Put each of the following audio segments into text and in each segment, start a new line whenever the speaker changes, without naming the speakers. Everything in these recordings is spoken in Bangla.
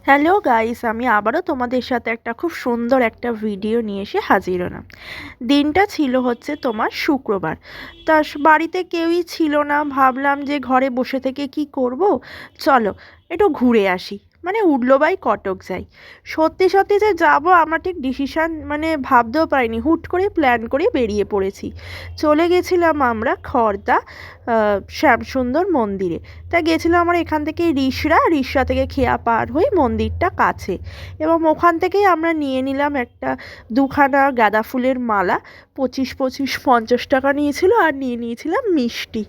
হ্যালো গাইস, আমি আবারও তোমাদের সাথে একটা খুব সুন্দর একটা ভিডিও নিয়ে এসে হাজির হলাম। দিনটা ছিল হচ্ছে তোমার শুক্রবার। তা বাড়িতে কেউই ছিল না, ভাবলাম যে ঘরে বসে থেকে কি করব, চলো একটু ঘুরে আসি। মানে উঠলো বাই কটক যাই। সত্যি সত্যি যে যাব আমার ঠিক ডিসিশন মানে ভাবতেও পারিনি, হুট করে প্ল্যান করে বেরিয়ে পড়েছি। চলে গেছিলাম আমরা খড়দা শ্যামসুন্দর মন্দিরে। তা গেছিলাম আমরা এখান থেকে রিষড়া থেকে খেয়া পার হয়ে মন্দিরটা কাছে, এবং ওখান থেকেই আমরা নিয়ে নিলাম একটা দুখানা গাঁদা ফুলের মালা। 25-50 টাকা নিয়েছিল, আর নিয়ে নিয়েছিলাম মিষ্টি।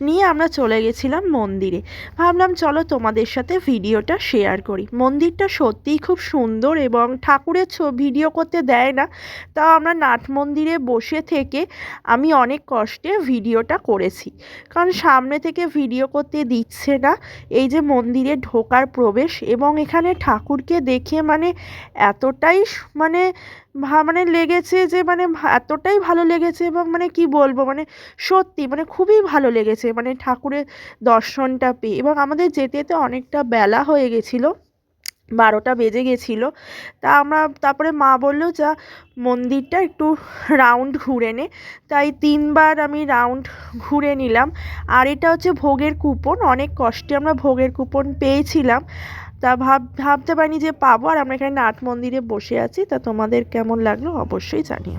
নিয়ে আমরা চলে গেছিলাম মন্দিরে। ভাবলাম চলো তোমাদের সাথে ভিডিওটা শেয়ার করি। মন্দিরটা সত্যিই খুব সুন্দর, এবং ঠাকুরের ভিডিও করতে দেয় না, তাও আমরা নাট মন্দিরে বসে থেকে আমি অনেক কষ্টে ভিডিওটা করেছি, কারণ সামনে থেকে ভিডিও করতে দিচ্ছে না। এই যে মন্দিরে ঢোকার প্রবেশ, এবং এখানে ঠাকুরকে দেখে মানে এতটাই মানে মানে লেগেছে যে মানে এতটাই ভালো লেগেছে, এবং মানে কি বলবো, মানে সত্যি মানে খুবই ভালো লেগেছে মানে ঠাকুরের দর্শনটা পেয়ে। এবং আমাদের যেতে যেতে অনেকটা বেলা হয়ে গেছিলো, 12টা বেজে গেছিলো। তা আমরা তারপরে মা বললো যা মন্দিরটা একটু রাউন্ড ঘুরে নে। তাই 3বার আমি রাউন্ড ঘুরে নিলাম। আর এটা হচ্ছে ভোগের কুপন, অনেক কষ্টে আমরা ভোগের কুপন পেয়েছিলাম। তা ভাবতে পারিনি যে পাবো। আর আমরা এখানে নাট মন্দিরে বসে আছি। তা তোমাদের কেমন লাগলো অবশ্যই জানিও।